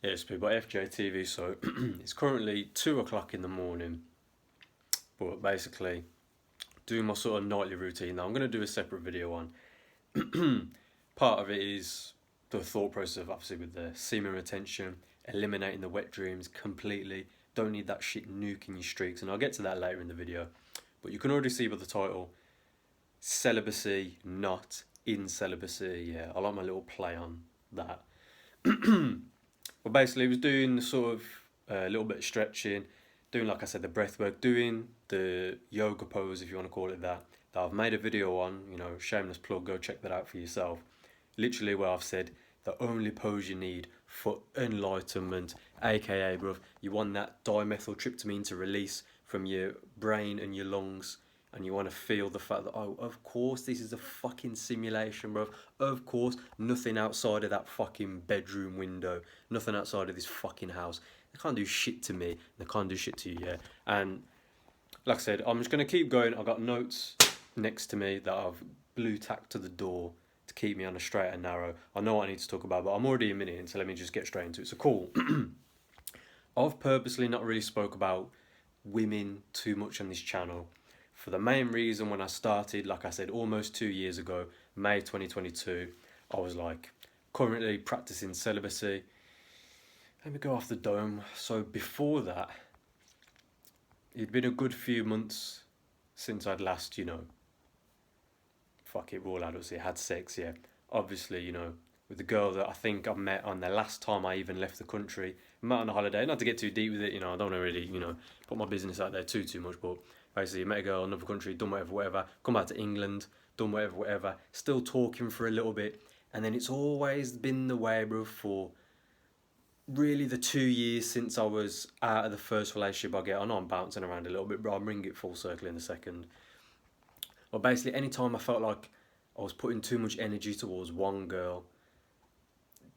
Yes, people, FJTV. So it's currently 2 o'clock in the morning, but basically doing my sort of nightly routine. Now I'm going to do a separate video on. Part of it is the thought process of obviously with the semen retention, eliminating the wet dreams completely. Don't need that shit nuking your streaks, and I'll get to that later in the video. But you can already see by the title, Celibacy Not Incelibacy. Yeah, I like my little play on that. Well, basically, I was doing the sort of a little bit of stretching, doing, like I said, the breath work, doing the yoga pose, if you want to call it that I've made a video on, shameless plug, go check that out for yourself. Literally where I've said the only pose you need for enlightenment, aka, bruv, you want that dimethyltryptamine to release from your brain and your lungs, and you want to feel the fact that, oh, of course, this is a fucking simulation, bruv. Of course, nothing outside of that fucking bedroom window, nothing outside of this fucking house. They can't do shit to me, they can't do shit to you, yeah. And like I said, I'm just going to keep going. I've got notes next to me that I've blue tacked to the door to keep me on a straight and narrow. I know what I need to talk about, but I'm already a minute in, so let me just get straight into it. So cool. I've purposely not really spoke about women too much on this channel for the main reason. When I started, like I said, almost 2 years ago, May 2022, I was like currently practicing celibacy. Let me go off the dome. So before that, it'd been a good few months since I'd last, fuck it, raw adults, had sex, yeah. Obviously, with the girl that I think I met on the last time I even left the country, met on a holiday. Not to get too deep with it, I don't want to really, put my business out there too much, but basically, met a girl in another country, done whatever, come back to England, done whatever, still talking for a little bit, and then it's always been the way, bro, for really the 2 years since I was out of the first relationship I get. I know I'm bouncing around a little bit, but I'll bring it full circle in a second. Well, basically, anytime I felt like I was putting too much energy towards one girl,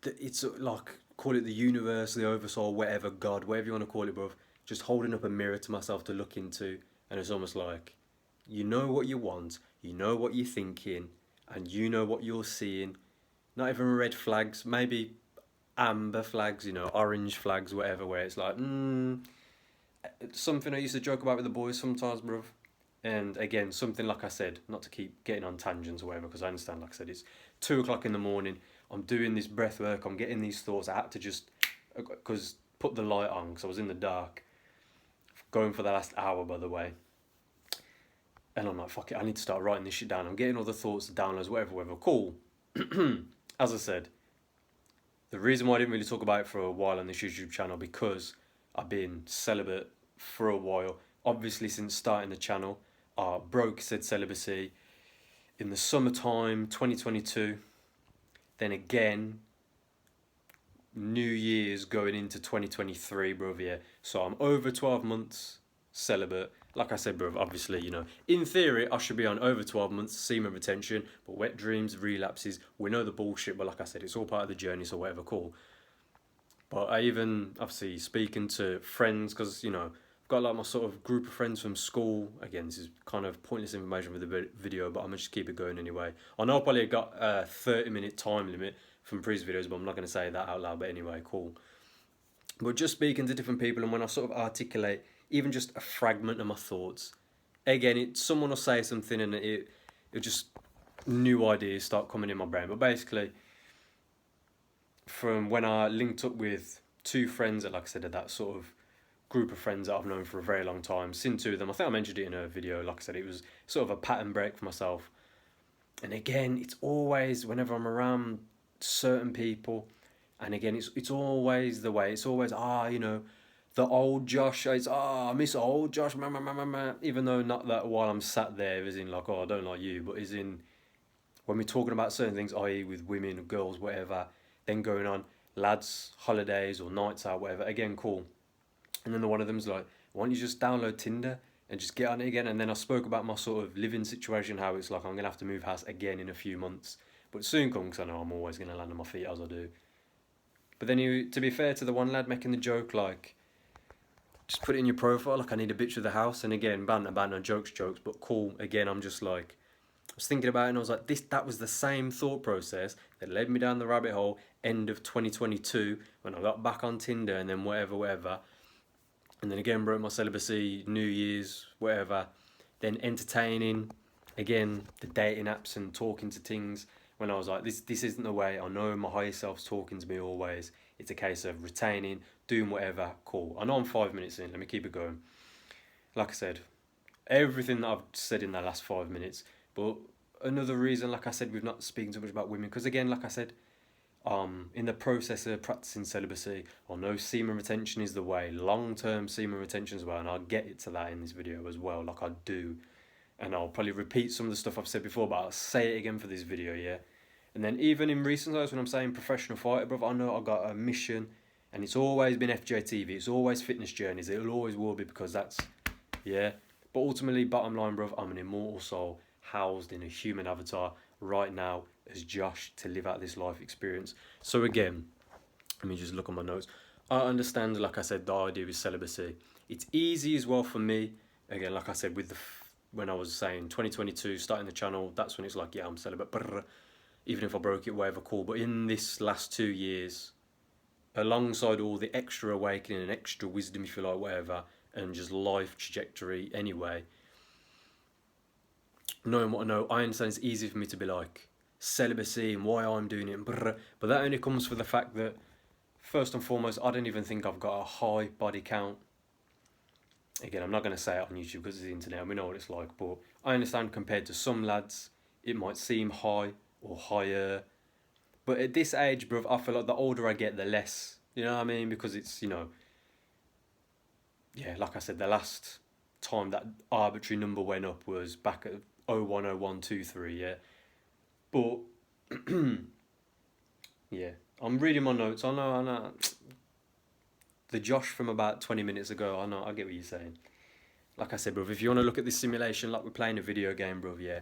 it's like, call it the universe, the oversoul, whatever, God, whatever you want to call it, bruv, just holding up a mirror to myself to look into, and it's almost like, you know what you want, you know what you're thinking, and you know what you're seeing. Not even red flags, maybe amber flags, orange flags, whatever, where it's like, something I used to joke about with the boys sometimes, bruv. And again, something like I said, not to keep getting on tangents or whatever, because I understand, like I said, it's 2 o'clock in the morning, I'm doing this breath work, I'm getting these thoughts, I had to just, because put the light on, because I was in the dark, going for the last hour, by the way. And I'm like, fuck it, I need to start writing this shit down. I'm getting all the thoughts, the downloads, whatever, cool. As I said, the reason why I didn't really talk about it for a while on this YouTube channel, because I've been celibate for a while. Obviously, since starting the channel, broke said celibacy in the summertime 2022. Then again, New Year's going into 2023, bruv, yeah. So I'm over 12 months celibate. Like I said, bruv, obviously, in theory, I should be on over 12 months semen retention, but wet dreams, relapses, we know the bullshit, but like I said, it's all part of the journey, so whatever, cool. But I even, obviously, speaking to friends, because, I've got like my sort of group of friends from school. Again, this is kind of pointless information for the video, but I'm going to just keep it going anyway. I know I probably got a 30-minute time limit from previous videos, but I'm not going to say that out loud, but anyway, cool. But just speaking to different people, and when I sort of articulate even just a fragment of my thoughts, again, someone will say something and it just, new ideas start coming in my brain. But basically, from when I linked up with two friends that, like I said, that sort of group of friends that I've known for a very long time, seen two of them, I think I mentioned it in a video, like I said, it was sort of a pattern break for myself. And again, it's always, whenever I'm around certain people, and again, it's always the way, it's always, the old Josh, it's, I miss old Josh, even though not that while I'm sat there, as in like, I don't like you, but as in, when we're talking about certain things, i.e. with women or girls, whatever, then going on lads' holidays or nights out, whatever, again, cool. And then the one of them's like, why don't you just download Tinder and just get on it again? And then I spoke about my sort of living situation, how it's like I'm going to have to move house again in a few months. But soon come, because I know I'm always going to land on my feet as I do. But then to be fair to the one lad making the joke, like, just put it in your profile, like, I need a bitch of the house. And again, banter, jokes, but cool. Again, I'm just like, I was thinking about it and I was like, that was the same thought process that led me down the rabbit hole end of 2022 when I got back on Tinder and then whatever. And then again broke my celibacy, New Year's, whatever. Then entertaining, again, the dating apps and talking to things when I was like, this isn't the way. I know my higher self's talking to me always. It's a case of retaining, doing whatever, cool. I know I'm 5 minutes in, let me keep it going. Like I said, everything that I've said in the last 5 minutes, but another reason, like I said, we've not speaking too much about women, because again, like I said, in the process of practicing celibacy, I know semen retention is the way, long term semen retention as well, and I'll get it to that in this video as well, like I do. And I'll probably repeat some of the stuff I've said before, but I'll say it again for this video, yeah? And then even in recent times when I'm saying professional fighter, brother, I know I got a mission, and it's always been FJTV, it's always fitness journeys, it'll always will be, because that's, yeah? But ultimately, bottom line, brother, I'm an immortal soul, housed in a human avatar right now as Josh to live out this life experience. So again, let me just look on my notes. I understand, like I said, the idea of celibacy. It's easy as well for me. Again, like I said, with when I was saying 2022, starting the channel, that's when it's like, yeah, I'm celibate. Brr. Even if I broke it, whatever, cool. But in this last 2 years, alongside all the extra awakening and extra wisdom, if you like, whatever, and just life trajectory anyway, knowing what I know, I understand it's easy for me to be like, celibacy and why I'm doing it, brr. But that only comes for the fact that, first and foremost, I don't even think I've got a high body count. Again, I'm not going to say it on YouTube because it's the internet, we know what it's like, but I understand compared to some lads, it might seem high or higher. But at this age, bruv, I feel like the older I get, the less, you know what I mean? Because it's, you know, yeah, like I said, the last time that arbitrary number went up was back at 010123, yeah. But, yeah, I'm reading my notes, I know. The Josh from about 20 minutes ago, I know, I get what you're saying. Like I said, bruv, if you want to look at this simulation like we're playing a video game, bruv, yeah,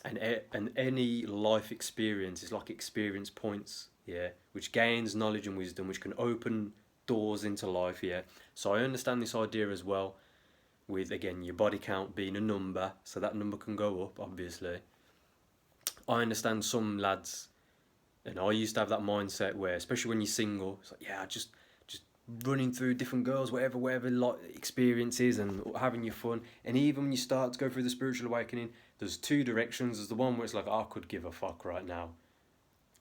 and any life experience is like experience points, yeah, which gains knowledge and wisdom, which can open doors into life, yeah. So I understand this idea as well, with, again, your body count being a number, so that number can go up, obviously. I understand some lads, and I used to have that mindset where, especially when you're single, it's like, yeah, just running through different girls, whatever like experiences and having your fun. And even when you start to go through the spiritual awakening, there's two directions. There's the one where it's like, I could give a fuck right now,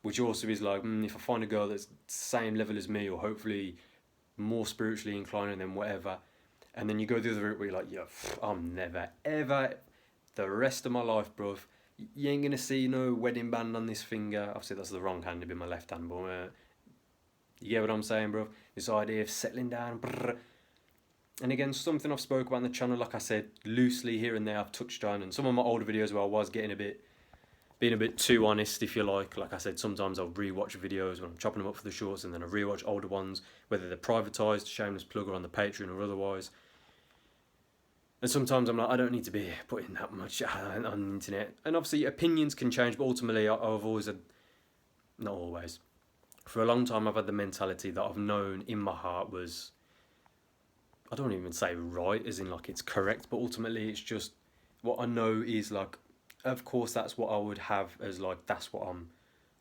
which also is like, if I find a girl that's the same level as me, or hopefully more spiritually inclined, and then whatever. And then you go through the route where you're like, yeah, I'm never ever the rest of my life, bruv, you ain't gonna see no wedding band on this finger. Obviously that's the wrong hand, it'd be my left hand, but you get what I'm saying, bro? This idea of settling down. Brr. And again, something I've spoke about on the channel, like I said, loosely here and there I've touched on. And some of my older videos where I was being a bit too honest, if you like. Like I said, sometimes I'll rewatch videos when I'm chopping them up for the shorts, and then I rewatch older ones, whether they're privatised, shameless plug, or on the Patreon or otherwise. And sometimes I'm like, I don't need to be putting that much on the internet. And obviously opinions can change, but ultimately I've always had, not always, for a long time I've had the mentality that I've known in my heart was, I don't even say right, as in like it's correct, but ultimately it's just what I know is like, of course that's what I would have as like, that's what I'm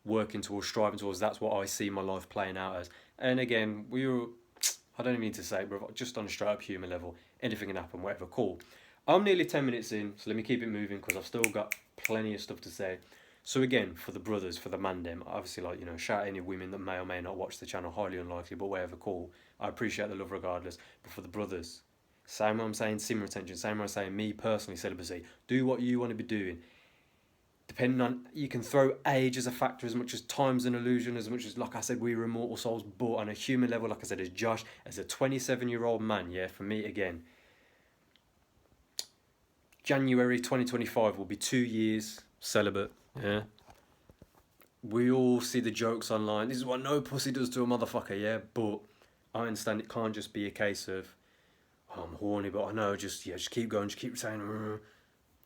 working towards, striving towards, that's what I see my life playing out as. And again, I don't even need to say it, bro, just on a straight up human level, anything can happen, whatever, cool. I'm nearly 10 minutes in, so let me keep it moving because I've still got plenty of stuff to say. So again, for the brothers, for the mandem, obviously, like, you know, shout out any women that may or may not watch the channel, highly unlikely, but whatever, cool. I appreciate the love regardless. But for the brothers, same way I'm saying semen retention, same way I'm saying me personally, celibacy, do what you want to be doing. Depending on, you can throw age as a factor as much as time's an illusion, as much as, like I said, we're immortal souls, but on a human level, like I said, as Josh, as a 27-year-old man, yeah, for me, again, January 2025 will be 2 years celibate, yeah. We all see the jokes online. This is what no pussy does to a motherfucker, yeah? But I understand it can't just be a case of, oh, I'm horny, but I know, just keep going, just keep saying,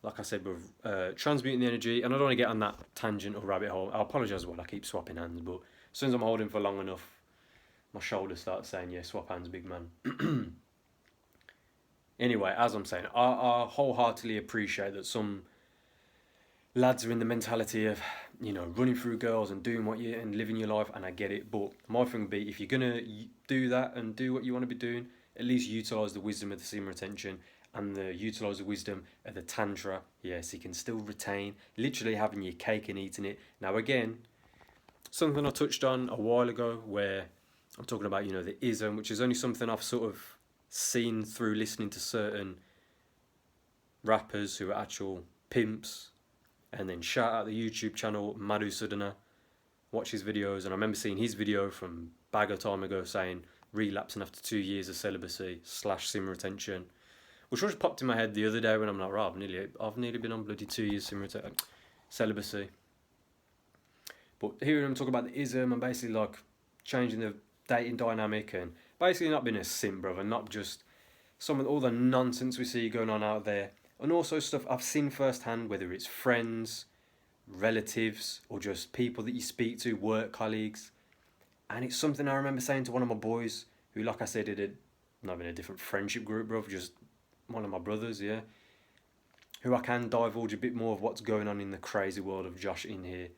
like I said, we're transmuting the energy, and I don't want to get on that tangent or rabbit hole. I apologise while I keep swapping hands, but as soon as I'm holding for long enough, my shoulders start saying, yeah, swap hands, big man. Anyway, as I'm saying, I wholeheartedly appreciate that some lads are in the mentality of, you know, running through girls and doing what you and living your life, and I get it. But my thing would be, if you're gonna do that and do what you want to be doing, at least utilize the wisdom of the semen retention and utilize the wisdom of the tantra. Yes, you can still retain, literally having your cake and eating it. Now again, something I touched on a while ago, where I'm talking about, you know, the ism, which is only something I've sort of seen through listening to certain rappers who are actual pimps. And then shout out the YouTube channel Madhu Sudana, watch his videos, and I remember seeing his video from bag of time ago saying relapsing after 2 years of celibacy / semen retention, which just popped in my head the other day when I'm like, right, I've nearly been on bloody 2 years celibacy. But hearing him talk about the ism and basically like changing the dating dynamic and basically not being a simp, brother, not just some of all the nonsense we see going on out there. And also stuff I've seen firsthand, whether it's friends, relatives, or just people that you speak to, work colleagues. And it's something I remember saying to one of my boys, who, like I said, not in a different friendship group, bro, just one of my brothers, yeah, who I can divulge a bit more of what's going on in the crazy world of Josh in here.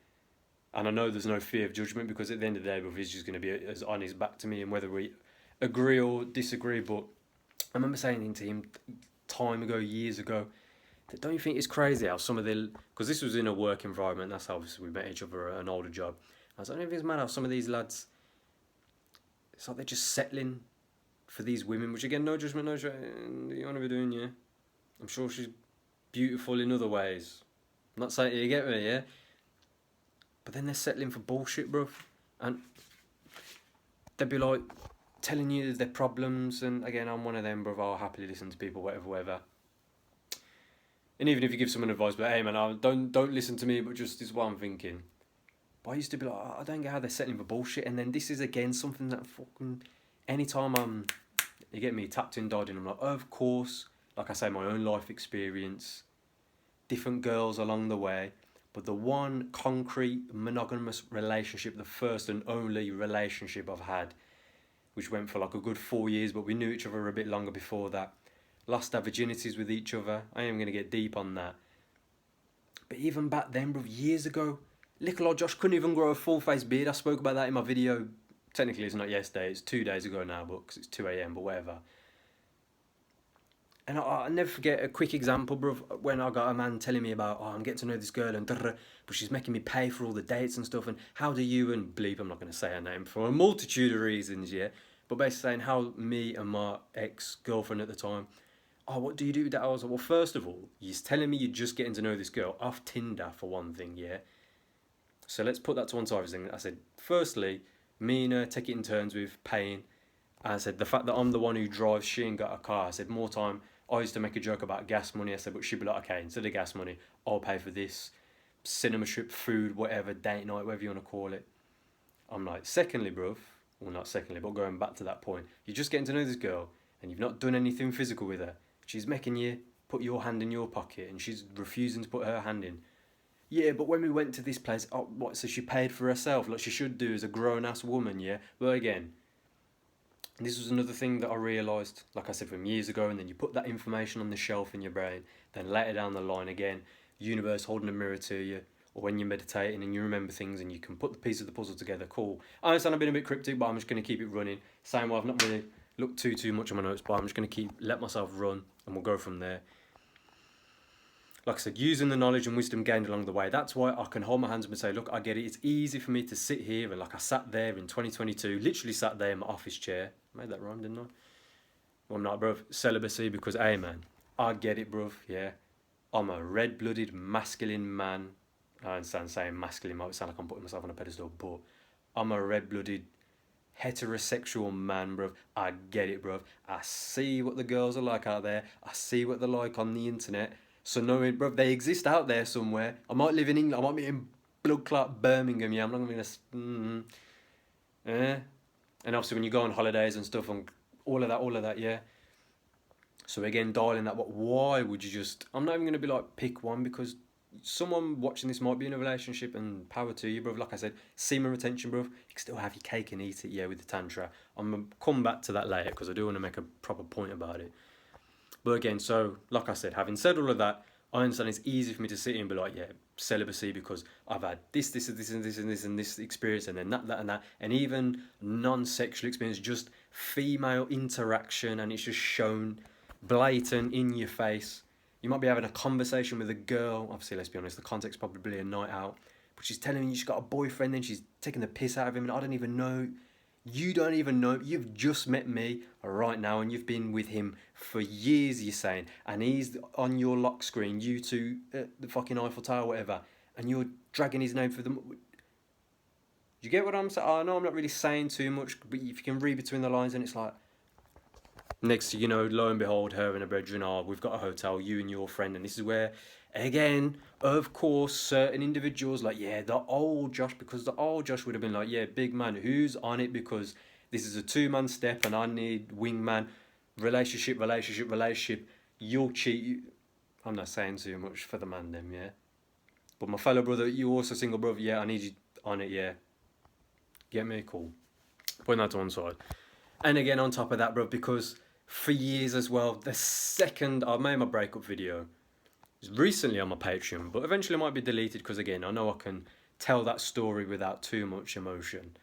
And I know there's no fear of judgment, because at the end of the day, bro, he's just going to be as on his back to me, and whether we agree or disagree. But I remember saying to him time ago, years ago, that don't you think it's crazy how some of the, because this was in a work environment, that's how obviously we met each other at an older job. I was like, I don't think it's mad how some of these lads, it's like they're just settling for these women, which again, no judgment, you want to be doing, yeah. I'm sure she's beautiful in other ways. I'm not saying, you get me, yeah. But then they're settling for bullshit, bro. And they'd be like telling you their problems, and again, I'm one of them, bro. I'll happily listen to people, whatever. And even if you give someone advice, but hey man, don't listen to me, but just this is what I'm thinking. But I used to be like, I don't get how they're settling for bullshit. And then this is again something that fucking, anytime you get me tapped in, died in, I'm like, oh, of course, like I say, my own life experience, different girls along the way, but the one concrete monogamous relationship, the first and only relationship I've had, which went for like a good 4 years, but we knew each other a bit longer before that. Lost our virginities with each other. I am going to get deep on that. But even back then, bro, years ago, little old Josh couldn't even grow a full face beard. I spoke about that in my video. Technically, it's not yesterday, it's 2 days ago now, but because it's 2 a.m, but whatever. And I never forget a quick example, bro, when I got a man telling me about, I'm getting to know this girl, and but she's making me pay for all the dates and stuff, and how do you, and bleep, I'm not going to say her name for a multitude of reasons, yeah, but basically saying how me and my ex-girlfriend at the time, what do you do with that? I was like, well, first of all, you're telling me you're just getting to know this girl off Tinder, for one thing, yeah? So let's put that to one side. I said, firstly, me and her take it in turns with paying. I said, the fact that I'm the one who drives, she ain't got a car. I said, more time, I used to make a joke about gas money. I said, but she'd be like, okay, instead of gas money, I'll pay for this, cinema trip, food, whatever, date night, whatever you want to call it. I'm like, secondly, bruv, well, not secondly, but going back to that point, you're just getting to know this girl, and you've not done anything physical with her. She's making you put your hand in your pocket, and she's refusing to put her hand in. Yeah, but when we went to this place, so she paid for herself, like she should do as a grown-ass woman, yeah? Well, again, this was another thing that I realised, like I said, from years ago, and then you put that information on the shelf in your brain, then later down the line again, universe holding a mirror to you, or when you're meditating and you remember things and you can put the pieces of the puzzle together, cool. I understand I've been a bit cryptic, but I'm just going to keep it running. Same way, I've not really looked too much on my notes, but I'm just going to let myself run, and we'll go from there. Like I said, using the knowledge and wisdom gained along the way, that's why I can hold my hands up and say, look, I get it. It's easy for me to sit here, and like I sat there in 2022, literally sat there in my office chair. I made that rhyme, didn't I? Well, I'm not, bruv. Celibacy, because, hey, man, I get it, bruv, yeah. I'm a red-blooded, masculine man. I understand saying masculine might sound like I'm putting myself on a pedestal, but I'm a red-blooded, heterosexual man, bruv. I get it, bruv. I see what the girls are like out there. I see what they're like on the internet. So knowing, bruv, they exist out there somewhere. I might live in England. I might be in blood clot Birmingham. Yeah, I'm not going to. And obviously when you go on holidays and stuff and all of that, yeah. So again, dialing that. But why would you just? I'm not even going to be like pick one, because someone watching this might be in a relationship, and power to you, bruv. Like I said, semen retention, bruv. You can still have your cake and eat it, yeah, with the tantra. I'm going to come back to that later, because I do want to make a proper point about it. But again, so like I said, having said all of that, I understand it's easy for me to sit here and be like, yeah, celibacy because I've had this, this, and this, and this, and this, and this experience, and then that, and that, and even non-sexual experience, just female interaction, and it's just shown blatant in your face. You might be having a conversation with a girl. Obviously, let's be honest, the context probably a night out, but she's telling you she's got a boyfriend, then she's taking the piss out of him, and I don't even know. You don't even know. You've just met me right now, and you've been with him for years, you're saying, and he's on your lock screen, you two at the fucking Eiffel Tower, whatever, and you're dragging his name for them. Do you get what I'm saying? I know I'm not really saying too much, but if you can read between the lines, and it's like, next thing you know, lo and behold, her and her brethren are, we've got a hotel, you and your friend, and this is where, again, of course, certain individuals, like, yeah, the old Josh, because the old Josh would have been like, yeah, big man, who's on it, because this is a 2-man step, and I need wingman, relationship, you'll cheat, I'm not saying too much for the man then, yeah, but my fellow brother, you also single brother, yeah, I need you on it, yeah, get me, cool, putting that to one side. And again, on top of that, bro, because for years as well, the second I made my breakup video, it was recently on my Patreon, but eventually it might be deleted because, again, I know I can tell that story without too much emotion.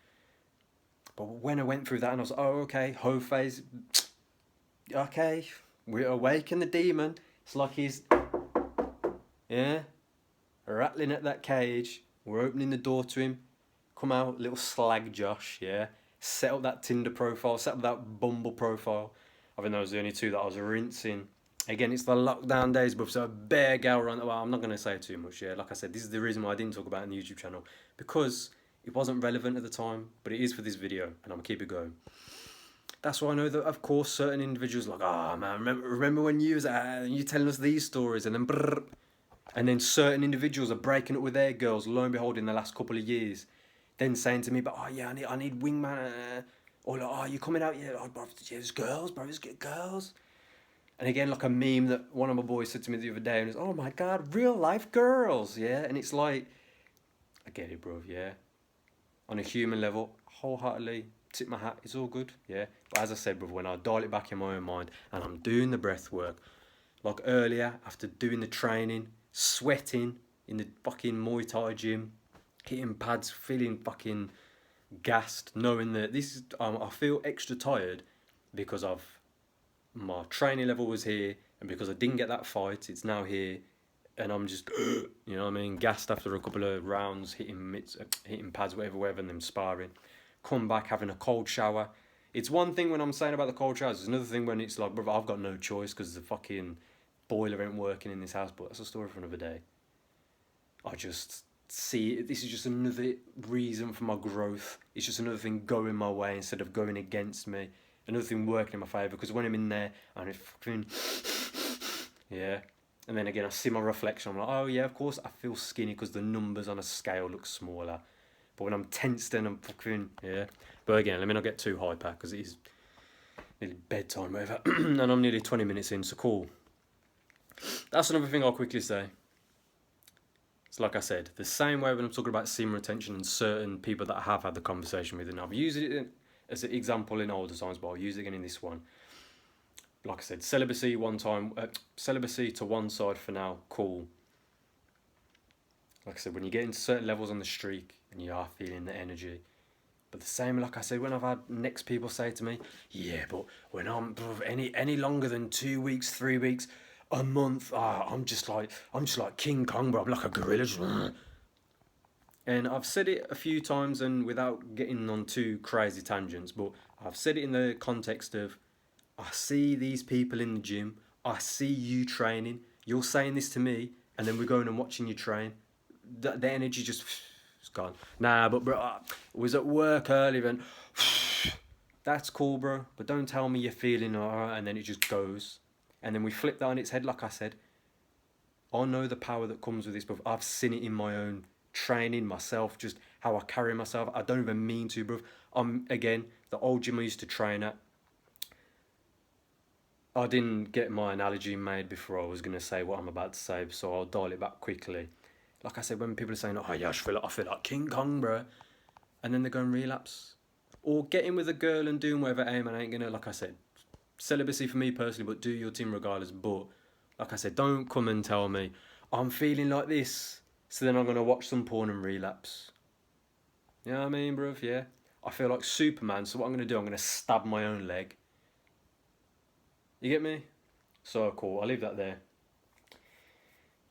But when I went through that and I was like, oh, okay, hoe phase, okay, we're awaken the demon. It's like he's, yeah, rattling at that cage. We're opening the door to him. Come out, little slag Josh, yeah. Set up that Tinder profile, set up that Bumble profile. I think those are the only two that I was rinsing. Again, it's the lockdown days, but so a bare gal run. Well, I'm not going to say too much, yeah. Like I said, this is the reason why I didn't talk about it on the YouTube channel. Because it wasn't relevant at the time, but it is for this video, and I'm going to keep it going. That's why I know that, of course, certain individuals are like, oh, man, remember when you was you telling us these stories, and then brrr. And then certain individuals are breaking up with their girls, lo and behold, in the last couple of years. Then saying to me, but oh yeah, I need wingman, or like, oh, you coming out? Yeah, oh, bro, yeah, there's girls, bro, there's girls. And again, like a meme that one of my boys said to me the other day, and it's, oh my god, real life girls, yeah. And it's like, I get it, bro, yeah. On a human level, wholeheartedly, tip my hat, it's all good, yeah. But as I said, bro, when I dial it back in my own mind, and I'm doing the breath work, like earlier, after doing the training, sweating in the fucking Muay Thai gym, hitting pads, feeling fucking gassed, knowing that this is, I feel extra tired because of my training level was here, and because I didn't get that fight, it's now here, and I'm just, you know what I mean, gassed after a couple of rounds, hitting pads, whatever, and then sparring. Come back, having a cold shower. It's one thing when I'm saying about the cold showers, it's another thing when it's like, brother, I've got no choice because the fucking boiler ain't working in this house, but that's a story for another day. I just see this is just another reason for my growth. It's just another thing going my way instead of going against me. Another thing working in my favour, because when I'm in there and it's fucking, yeah, and then again I see my reflection, I'm like, oh yeah, of course I feel skinny because the numbers on a scale look smaller, but when I'm tensed and I'm fucking, yeah. But again, let me not get too hyper because it is nearly bedtime, whatever, and I'm nearly 20 minutes in, so cool. That's another thing I'll quickly say. Like I said, the same way when I'm talking about semen retention and certain people that I have had the conversation with, and I've used it as an example in older times, but I'll use it again in this one. Like I said, celibacy to one side for now, cool. Like I said, when you get into certain levels on the streak and you are feeling the energy. But the same, like I said, when I've had next people say to me, yeah, but when I'm any longer than 2 weeks, 3 weeks, a month, I'm just like King Kong, bro. I'm like a gorilla. And I've said it a few times, and without getting on too crazy tangents, but I've said it in the context of, I see these people in the gym, I see you training, you're saying this to me, and then we're going and watching you train. The energy just, it's gone. Nah, but bro, I was at work earlier, and that's cool, bro. But don't tell me you're feeling alright, and then it just goes. And then we flip that on its head, like I said. I know the power that comes with this, but I've seen it in my own training, myself, just how I carry myself. I don't even mean to, bro. Again, the old gym I used to train at, I didn't get my analogy made before I was going to say what I'm about to say, so I'll dial it back quickly. Like I said, when people are saying, oh yeah, I feel like King Kong, bro, and then they're going relapse. Or getting with a girl and doing whatever aim, and I ain't going to, like I said, celibacy for me personally, but do your thing regardless. But Like I said, don't come and tell me, I'm feeling like this, so then I'm going to watch some porn and relapse. You know what I mean, bruv? Yeah. I feel like Superman, so what I'm going to do, I'm going to stab my own leg. You get me? So cool, I'll leave that there.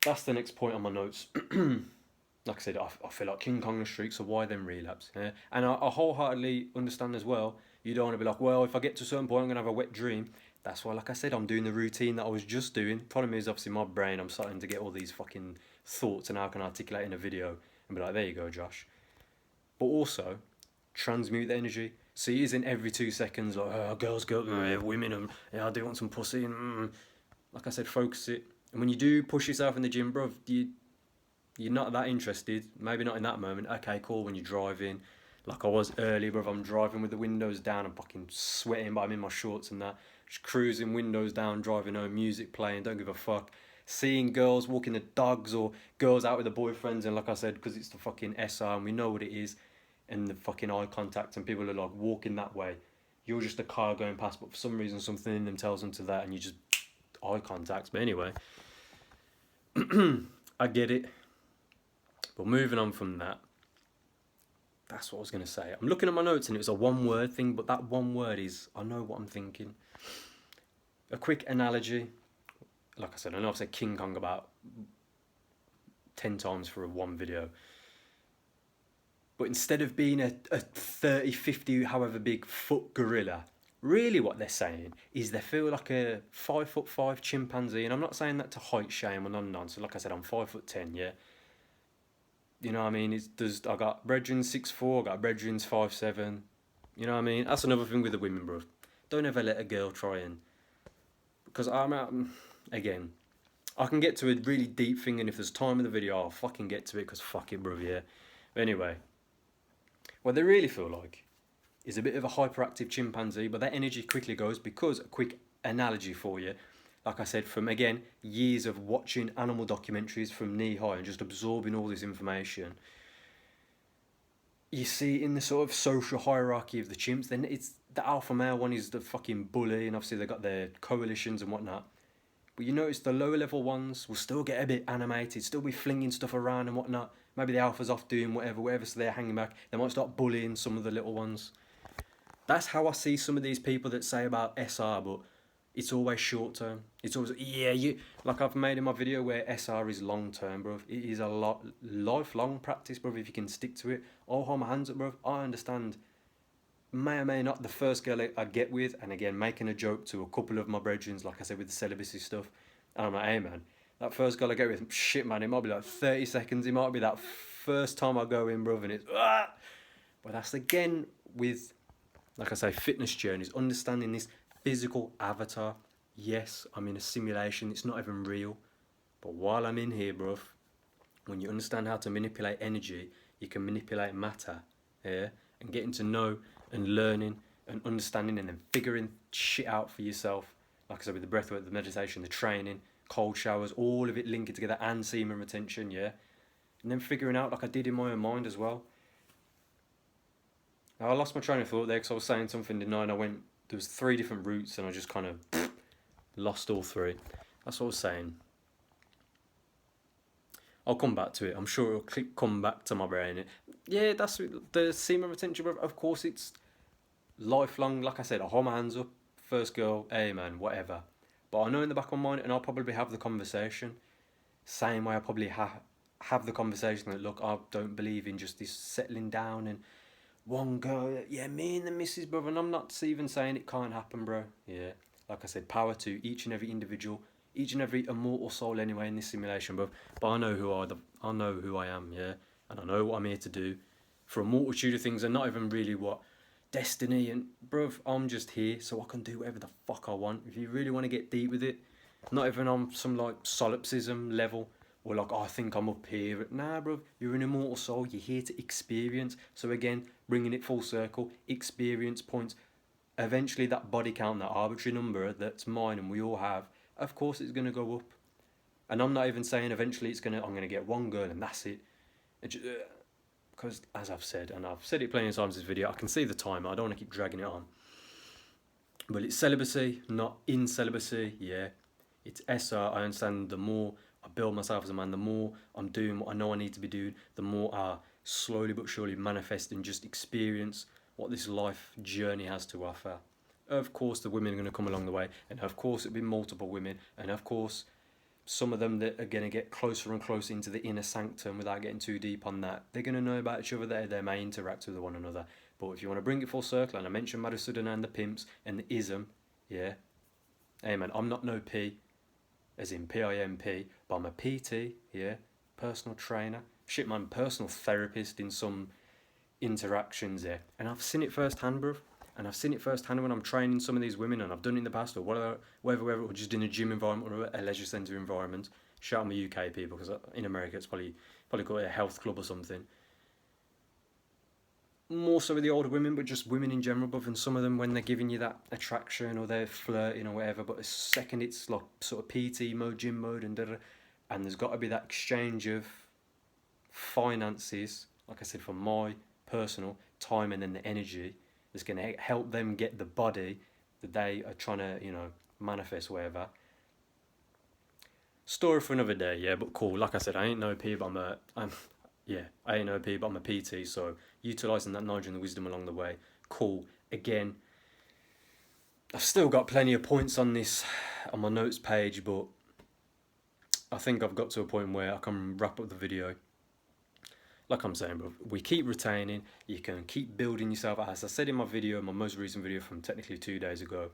That's the next point on my notes. Like I said, I feel like King Kong the streak, so why then relapse? Yeah? And I wholeheartedly understand as well, you don't want to be like, well, if I get to a certain point, I'm going to have a wet dream. That's why, like I said, I'm doing the routine that I was just doing. Problem is, obviously, my brain, I'm starting to get all these fucking thoughts and how I can articulate in a video and be like, there you go, Josh. But also, transmute the energy. So it isn't every 2 seconds like, oh, girls, women, and yeah, I do want some pussy. And, like I said, focus it. And when you do push yourself in the gym, bruv, you're not that interested. Maybe not in that moment. Okay, cool. When you're driving, like I was earlier, bruv, I'm driving with the windows down. I'm fucking sweating, but I'm in my shorts and that. Just cruising, windows down, driving home, music playing, don't give a fuck. Seeing girls walking the dogs or girls out with their boyfriends, and like I said, because it's the fucking SR and we know what it is, and the fucking eye contact, and people are like walking that way. You're just a car going past, but for some reason something in them tells them to that, and you just eye contact. But anyway, I get it. But moving on from that, that's what I was going to say. I'm looking at my notes and it was a one word thing, but that one word is, I know what I'm thinking. A quick analogy. Like I said, I know I've said King Kong about 10 times for one video. But instead of being a 30, 50, however big foot gorilla, really what they're saying is they feel like a 5'5" chimpanzee. And I'm not saying that to height shame or none. So like I said, I'm 5'10", yeah. You know what I mean? I got brethren 6'4", I got brethren 5'7". You know what I mean? That's another thing with the women, bro. Don't ever let a girl try and... Because I'm out... Again, I can get to a really deep thing, and if there's time in the video, I'll fucking get to it, because fuck it, bro, yeah. But anyway, what they really feel like is a bit of a hyperactive chimpanzee, but that energy quickly goes because, a quick analogy for you, like I said, from, again, years of watching animal documentaries from knee high and just absorbing all this information, you see in the sort of social hierarchy of the chimps, then it's the alpha male one is the fucking bully, and obviously they've got their coalitions and whatnot. But you notice the lower level ones will still get a bit animated, still be flinging stuff around and whatnot. Maybe the alpha's off doing whatever, so they're hanging back. They might start bullying some of the little ones. That's how I see some of these people that say about SR, but it's always short term. It's always, like I've made in my video where SR is long term, bro. It is a lifelong practice, bro, if you can stick to it. I'll hold my hands up, bro. I understand. May or may not the first girl I get with, and again, making a joke to a couple of my brethren, like I said, with the celibacy stuff. And I'm like, hey, man, that first girl I get with, shit, man, it might be like 30 seconds. It might be that first time I go in, bro, and it's, But that's, again, with, like I say, fitness journeys, understanding this physical avatar. Yes, I'm in a simulation. It's not even real. But while I'm in here, bruv, when you understand how to manipulate energy, you can manipulate matter, yeah? And getting to know and learning and understanding and then figuring shit out for yourself. Like I said, with the breathwork, the meditation, the training, cold showers, all of it linking together, and semen retention, yeah? And then figuring out, like I did in my own mind as well. Now, I lost my train of thought there because I was saying something, didn't I? And there was 3 different routes and I just kind of lost all 3. That's what I was saying. I'll come back to it. I'm sure it'll come back to my brain. Yeah, that's the semen retention. Of course, it's lifelong. Like I said, I hold my hands up. First girl, hey man, whatever. But I know in the back of my mind, and I'll probably have the conversation. Same way I probably have the conversation that, look, I don't believe in just this settling down and one girl. Yeah, me and the missus, brother. And I'm not even saying it can't happen, bro. Yeah, like I said, power to each and every individual. Each and every immortal soul anyway in this simulation, bruv. But I know who I am, yeah? And I know what I'm here to do for a multitude of things, and not even really what destiny, and bruv, I'm just here so I can do whatever the fuck I want. If you really want to get deep with it, not even on some like solipsism level, or like, oh, I think I'm up here. Nah, bruv, you're an immortal soul, you're here to experience. So again, bringing it full circle, experience points. Eventually that body count, that arbitrary number that's mine and we all have, of course it's going to go up. And I'm not even saying eventually I'm going to get one girl and that's it. Because as I've said, and I've said it plenty of times in this video, I can see the timer, I don't want to keep dragging it on. But it's celibacy, not incelibacy, yeah. It's SR. I understand the more I build myself as a man, the more I'm doing what I know I need to be doing, the more I slowly but surely manifest and just experience what this life journey has to offer. Of course, the women are going to come along the way, and of course, it'll be multiple women, and of course, some of them that are going to get closer and closer into the inner sanctum without getting too deep on that. They're going to know about each other, they may interact with one another. But if you want to bring it full circle, and I mentioned Madhusudan and the pimps and the ism, yeah, hey man, I'm not no P, as in PIMP, but I'm a PT, yeah, personal trainer, shit man, personal therapist in some interactions there. And I've seen it firsthand, bruv. And I've seen it firsthand when I'm training some of these women, and I've done it in the past, or whatever, or just in a gym environment or a leisure centre environment. Shout out my UK people, because in America it's probably got a health club or something. More so with the older women, but just women in general, bruv. And some of them, when they're giving you that attraction or they're flirting or whatever, but the second it's like sort of PT mode, gym mode, and and there's got to be that exchange of finances, like I said, for my personal time and then the energy that's going to help them get the body that they are trying to, manifest, whatever. Story for another day, yeah, but cool. Like I said, I ain't no P, but I ain't no P, but I'm a PT, so utilising that knowledge and the wisdom along the way, cool. Again, I've still got plenty of points on this, on my notes page, but I think I've got to a point where I can wrap up the video. Like I'm saying, bro, we keep retaining, you can keep building yourself. As I said in my video, my most recent video from technically 2 days ago,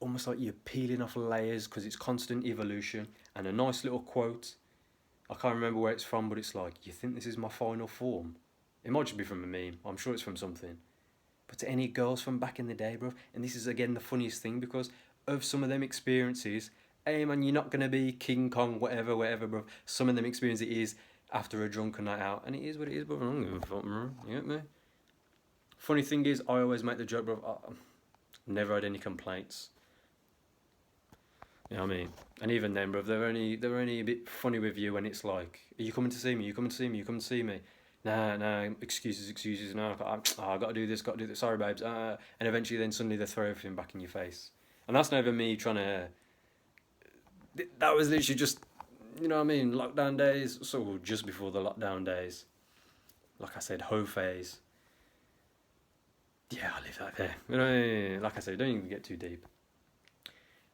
almost like you're peeling off layers because it's constant evolution. And a nice little quote, I can't remember where it's from, but it's like, you think this is my final form? It might just be from a meme, I'm sure it's from something. But to any girls from back in the day, bro, and this is again the funniest thing, because of some of them experiences, hey man, you're not going to be King Kong, whatever, bro. Some of them experiences it is after a drunken night out, and it is what it is, bro. I don't give a fuck, bro. You get me? Funny thing is, I always make the joke, bro. I've never had any complaints. You know what I mean? And even then, bro, they're only a bit funny with you when it's like, are you coming to see me? You coming to see me? You coming to see me? Nah, excuses. No, I got to do this. Sorry, babes. And eventually, then suddenly they throw everything back in your face. And that's never me trying to. That was literally just, you know what I mean, lockdown days, so just before the lockdown days. Like I said, hoe phase. Yeah, I'll leave that there. You know, like I said, don't even get too deep.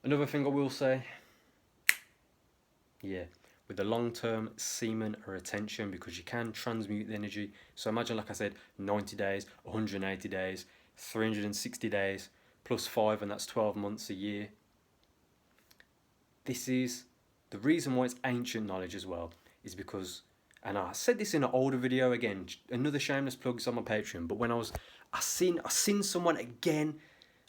Another thing I will say, yeah, with the long-term semen retention, because you can transmute the energy. So imagine, like I said, 90 days, 180 days, 360 days, plus 5, and that's 12 months a year. This is the reason why it's ancient knowledge as well, is because, and I said this in an older video, again, another shameless plug's on my Patreon, but when I seen someone again,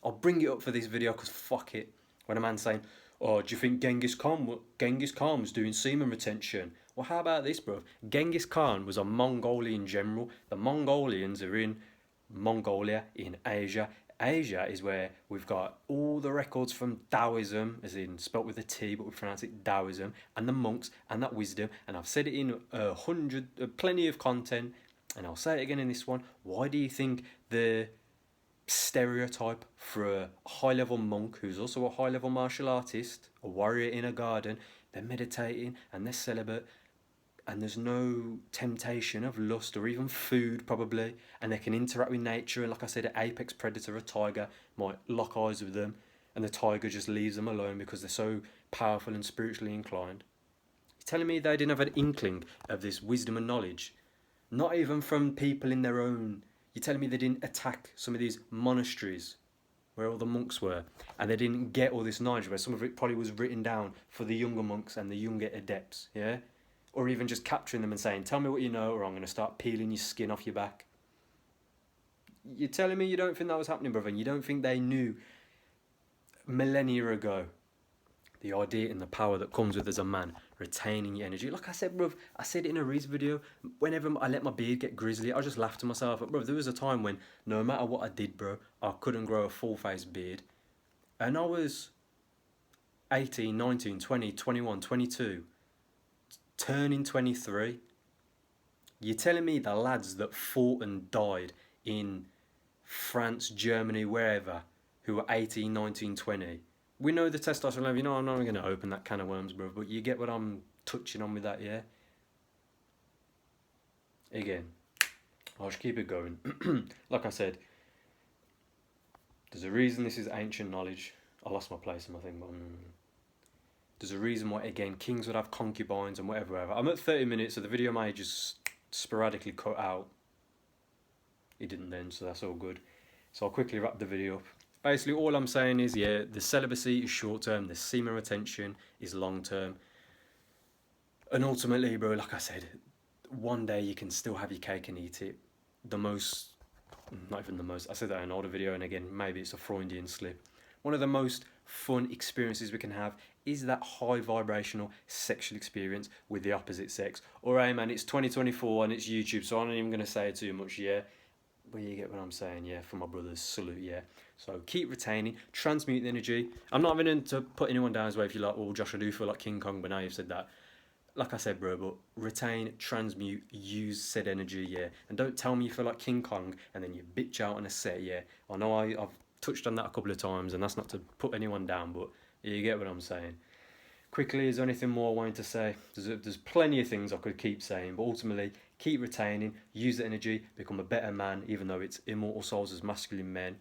I'll bring it up for this video because fuck it, when a man's saying, oh, do you think Genghis Khan was doing semen retention? Well, how about this, bro? Genghis Khan was a Mongolian general. The Mongolians are in Mongolia, in Asia. Asia is where we've got all the records from Taoism, as in spelt with a T, but we pronounce it Taoism, and the monks, and that wisdom. And I've said it in plenty of content, and I'll say it again in this one. Why do you think the stereotype for a high-level monk, who's also a high-level martial artist, a warrior in a garden, they're meditating and they're celibate, and there's no temptation of lust or even food probably, and they can interact with nature, and like I said, an apex predator, a tiger, might lock eyes with them, and the tiger just leaves them alone because they're so powerful and spiritually inclined? You're telling me they didn't have an inkling of this wisdom and knowledge? Not even from people in their own. You're telling me they didn't attack some of these monasteries where all the monks were, and they didn't get all this knowledge, where some of it probably was written down for the younger monks and the younger adepts, yeah? Or even just capturing them and saying, tell me what you know, or I'm going to start peeling your skin off your back. You're telling me you don't think that was happening, brother, and you don't think they knew millennia ago the idea and the power that comes with, as a man, retaining your energy? Like I said, bruv, I said it in a Reese video, whenever I let my beard get grizzly, I just laugh to myself. But bruv, there was a time when no matter what I did, bro, I couldn't grow a full-face beard. And I was 18, 19, 20, 21, 22, turning 23. You're telling me the lads that fought and died in France, Germany, wherever, who were 18, 19, 20, We know the testosterone level. You know, I'm not going to open that can of worms, bro. But you get what I'm touching on with that, yeah? Again, I'll just keep it going. Like I said, there's a reason this is ancient knowledge. I lost my place in my thing, but there's a reason why, again, kings would have concubines and whatever. I'm at 30 minutes, so the video may just sporadically cut out. He didn't then, so that's all good. So I'll quickly wrap the video up. Basically, all I'm saying is, yeah, the celibacy is short term, the semen retention is long term. And ultimately, bro, like I said, one day you can still have your cake and eat it. Not even the most, I said that in an older video, and again, maybe it's a Freudian slip. One of the most fun experiences we can have is that high vibrational sexual experience with the opposite sex. Or hey man, it's 2024 and it's YouTube, so I'm not even going to say too much, yeah? But you get what I'm saying, yeah? For my brothers, salute, yeah? So keep retaining, transmute the energy. I'm not even to put anyone down as well if you're like, oh Josh, I do feel like King Kong, but now you've said that. Like I said, bro, but retain, transmute, use said energy, yeah? And don't tell me you feel like King Kong and then you bitch out on a set, yeah? I know I've touched on that a couple of times, and that's not to put anyone down, but you get what I'm saying. Quickly, is there anything more I wanted to say? There's plenty of things I could keep saying, but ultimately, keep retaining, use the energy, become a better man, even though it's immortal souls as masculine men.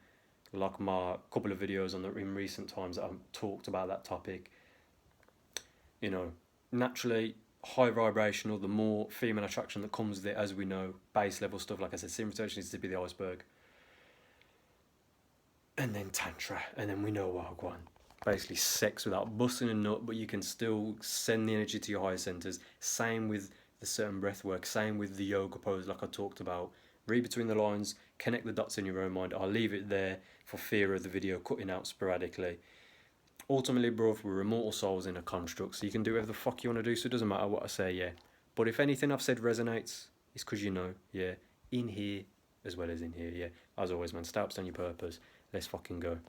Like my couple of videos in recent times that I've talked about that topic. You know, naturally, high vibrational, the more female attraction that comes with it, as we know, base level stuff, like I said, semen retention needs to be the iceberg. And then tantra, and then we know what I want. Basically sex without busting a nut, but you can still send the energy to your higher centers. Same with the certain breath work, same with the yoga pose like I talked about. Read between the lines, connect the dots in your own mind. I'll leave it there for fear of the video cutting out sporadically. Ultimately, bro, we're immortal souls in a construct, so you can do whatever the fuck you want to do, so it doesn't matter what I say, yeah? But if anything I've said resonates, it's because you know, yeah? In here as well as in here, yeah? As always, man, stay up, stand your purpose. Let's fucking go.